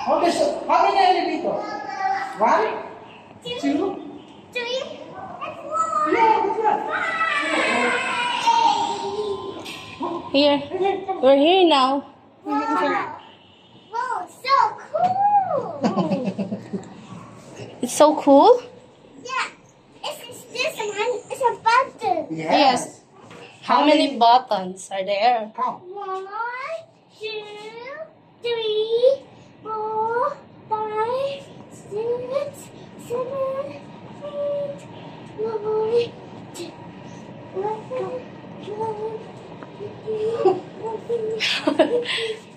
Okay, so how many elevators? 1, 2, 3, and 4. yeah, that's right. Here. We're here now. Wow, so cool. It's so cool. Yeah, it's this one. It's a button. Yes. How many buttons are there? Count. 1, 2, 3, 4, 5, 6, 7, 8, 9, 10, 11, 12.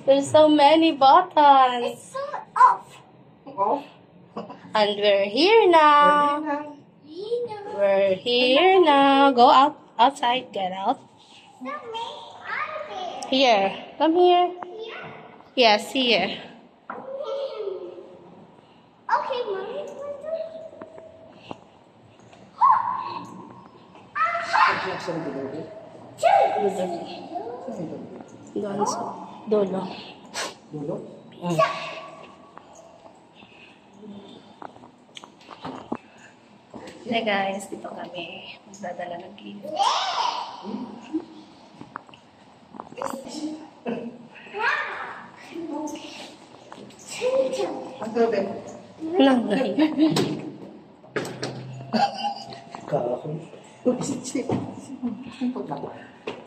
There's so many buttons. It's so off. Off. And we're here now. We're here now. Go outside. Get out. Here. Come here. Yes, here. Okay, Mommy. Doon sa dulo. Dulo. Hey guys, dito kami. Magdadala ng gift. Ang gabi. Nanay.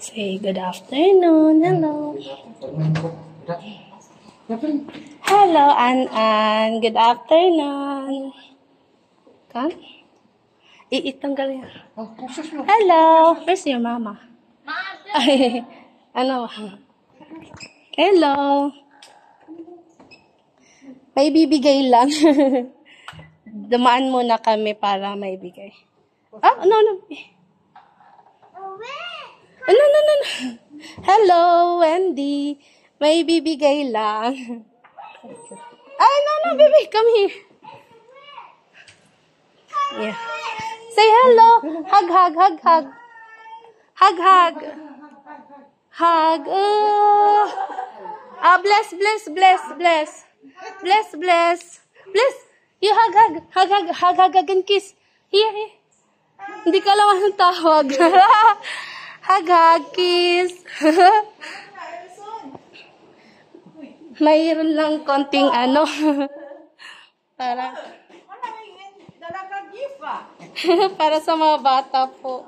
Say good afternoon. Hello. Hello, An. Good afternoon. Come. Itanggal yan. Hello. Where's your mama? Ay, ano? Hello. May bibigay lang. Dumaan muna kami para may bigay. Ah, no. No. Hello, Wendy. May bibigay lang. Ay, no, baby. Come here. Yeah. Say hello. Hug. Hug. Bless. You hug and kiss. Here. Hindi ka lang anong tawag. Hug, kiss. Mayroon lang konting ano. Para para sa mga bata po.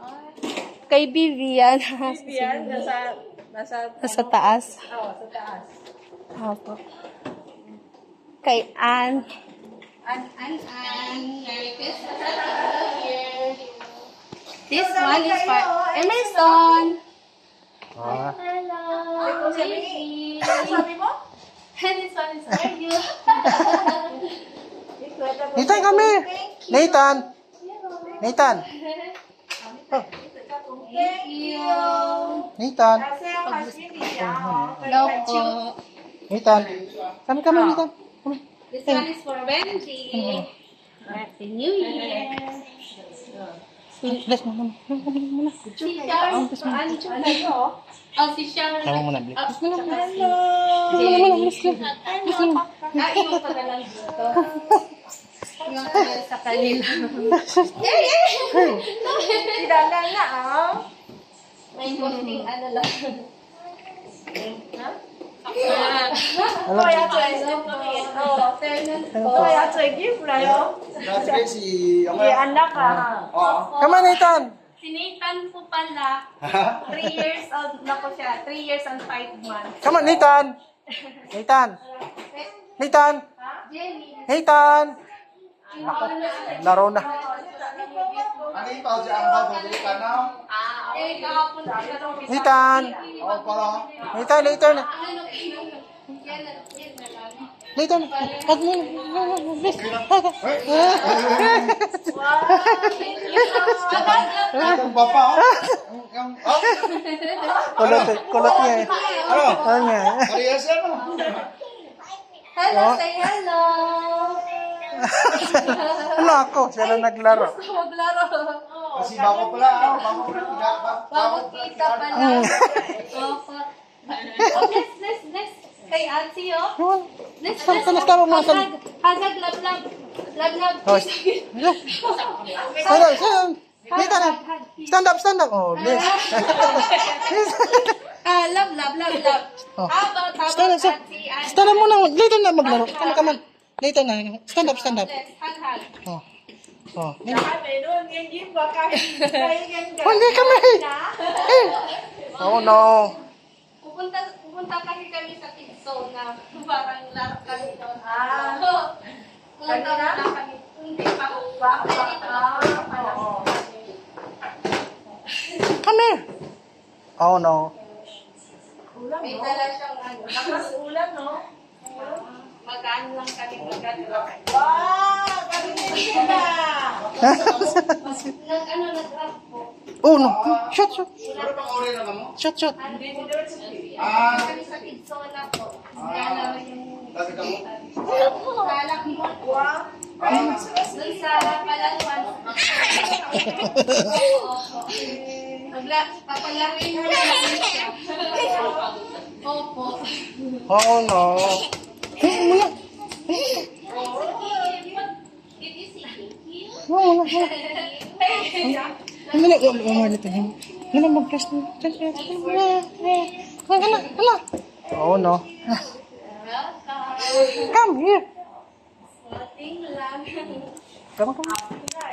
Kay Vivian. Vivian, nasa taas. Oo, sa taas. Opo. Kay Ann. Ann. Merry Christmas. This one is for Emerson. Hello. Baby. Sabi mo? And this one is for you. Nathan, come here. Nathan. Thank you. Nathan. Kasi ang husband niya, Hello po. Nathan. Come, Nathan. This one is for Wendy. Happy New Year. Bless mo muna. Si Sharon. Oh, si Sharon. Sama mo na, bless. Hello. Iwan ko na lang dito. Iwan ko na sa kanila. Kilala na, ah. May konting ano lang. Kaya ito ay Kaya ito ay gift na yun. Anak ka. Come on, Nathan. Si Nathan po pala, 3 years old na po siya. 3 years and 5 months. Come on, Nathan. Nathan. Laro na. Nathan. Later na. Nathan, hug mo. Bless. Kulot niya eh. Ano niya? Hello, say hello. Ano ako? Siya na naglaro. Maglaro. Kasi bako pala, Bago kita pala. Opo. Oh, bless. Kay Auntie, oh. Hug, love, love. Love, love. Oh, stand up, stand up. Nathan, stand up, stand up. Oh, yes. Love, love, love, love. Oh. How about Stand up, stand up. Ate Ann? Stand up muna. Later na maglaro. Come on. Later na. Stand up, stand up. Yes, hug, hug. Oh. Oh. Sabi doon, yan yung baka kain Oh, hindi kami. Eh. Oh, no. Pupunta kasi kami sa kids zone na parang laro kami doon. Pumunta Kanina? na kami. Hindi pa ko ba? Come here. Oh, no. Ulam, May no? dala siyang ano. Lakas ulam, no? Magaan lang kami magdadala. Wow! Karinig sila! Nag-rap po. Oh, no. Shot, shot. Shot, shot. Kami sa kids zone na po. Lalaro yung lalak mo. Wow! Doon sa Palawan. Papalarin mo siya. Opo. Oh, no. Muna. Muna. Muna. Muna mag-press na. Hala. Oh, no. Come here. Ating lang. Come on.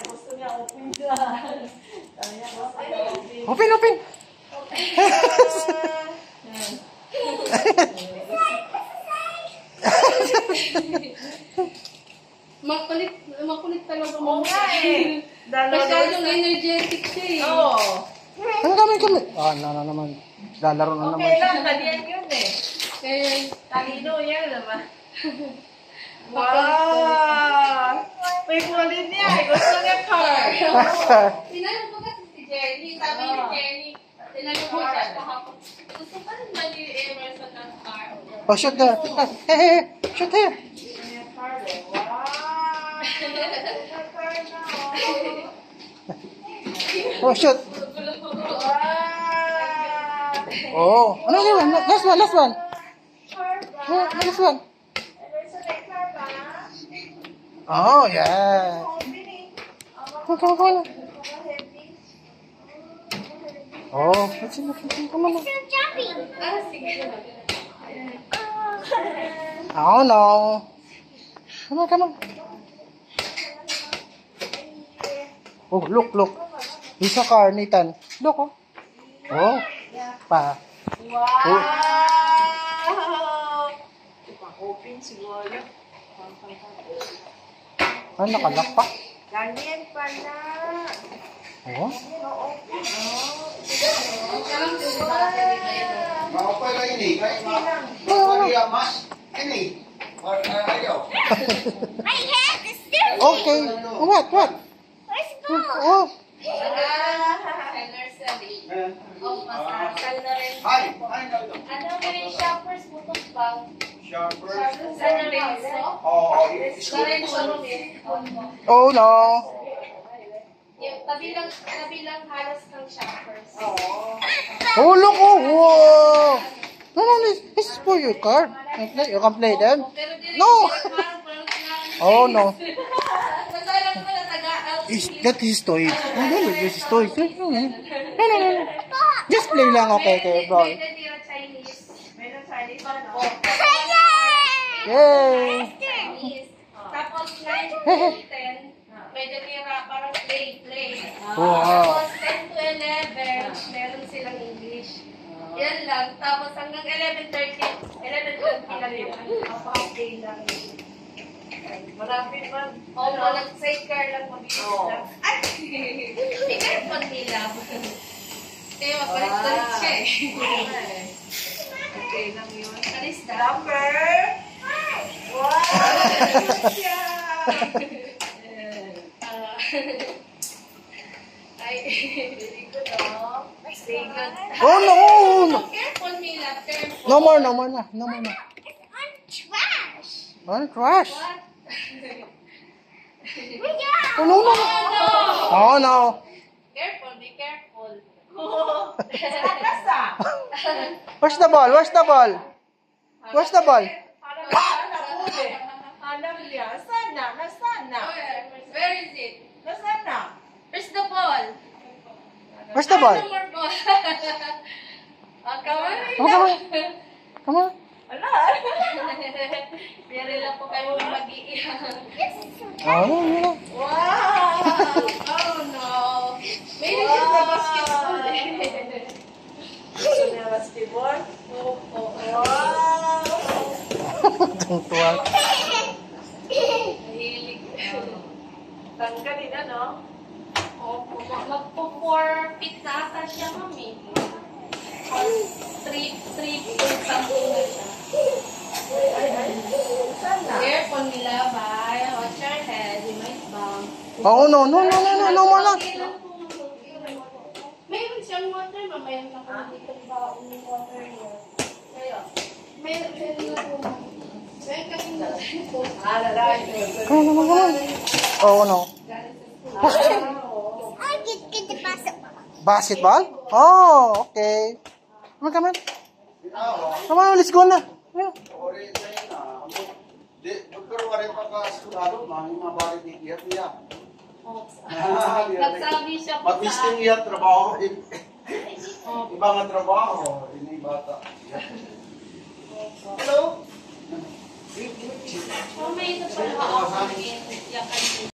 Gusto niya open ka. Open, open. Makulit talaga Oo mo. nga eh. Masyadong energetic siya eh. Oo. Ano kami? Ah, na naman. Lalaro na naman. Okay lang, talian yun eh. Eh, Talino yan naman. Wow! May kulit niya. Gusto niya car. tinanong ko kasi si Jenny. Sabi ni Jenny, tinanong ko siya kahapon. Gusto pa rin ba ni Emerson ng car? Oh, shoot there. Hey, shoot here. Wow! Oh, shoot. Wow! Oh, ano yun? Last one, last one. Oh, last one. Oh, yeah. Come on. Oh, let's see. Come on. Sige. Oh, no. Come on. Oh, look. He's a car, Nathan. Look, oh. Oh, pa. Wow! Open siguro. Ah, nakalak pa. Ganyan pala. Oh. Maupay lang ini, kaya maupay mas ini. Ayaw. My hand is still. Okay. What? Where's the ball? Oh. Nursery. Oh, masasal na rin. Hi, dito. Ano ba yung shoppers mo itong bang? Sharper. Sa Lorenzo? Oh, Lorenzo Oh, no. Yung tabilang halos ng shoppers. Oh, look, oh. Whoa. No, this is for your car. You can play them. Pero di rin No. parang Oh, no. Nasalang ko na taga-LC. That is toy. Oh, no, this is toy. No. Just play lang, okay, bro. May natira Chinese. Meron Chinese Opo. Yay. Chinese. Tapos 9 to 10, may natira parang play. Wow. Tapos 10 to 11, meron silang English. Yan lang. Tapos hanggang 11:30 lang yung half-day lang. Marami man. Opo, nag-sidecar lang mabilis lang. Ay! Hindi ka rin pag nila. Kaya mapalit-palit siya eh. Okay lang yun. Alis na. Number? Wow! Yeah! Ay, very good, oh. Very good. Oh, no. Careful, Mila. Careful. No more na. It's on trash. Oh, trash. What? Yeah. Oh, no. Oh, no. Careful, be careful. Basta! Where's the ball? Parang alam niya. Sana, nasana. Where is it? Nasana. Where's the ball? Where's the ball? No more ball. Come on. Come on. Come on. Ala. Pwede lang po kayo mag-iiyak. Oh, yeah. Wow. Oh no. Maybe it's the basketball. Gusto niya basketball? Opo. Wow. Tungtuan. Mahilig. Tangka din ano? Opo. Magpo-4 feet na ata siya, mami. 3 feet something na siya. Sana. Careful nila, bye. Watch your head. You might bump. Oh, no, no, no, no, no, no more na. Mayroon siyang water, mamaya na dito ba yung water niya. Kaya, mayroon na po. Mayroon kasing natin po. Lalaki. Come on, come on, come on. Oh, no. I get the basketball. Basketball? Oh, okay. Come on, come on. Come on, let's go na. Yeah. Ori tayo na. Di, pagkaroon pa ka sigurado, mabalik ni Iyat niya. Nagsabi siya po sa Mapisting Iyat trabaho. Iba nga trabaho. Ini bata. Hello? Oh, may ito pala ako. Yakan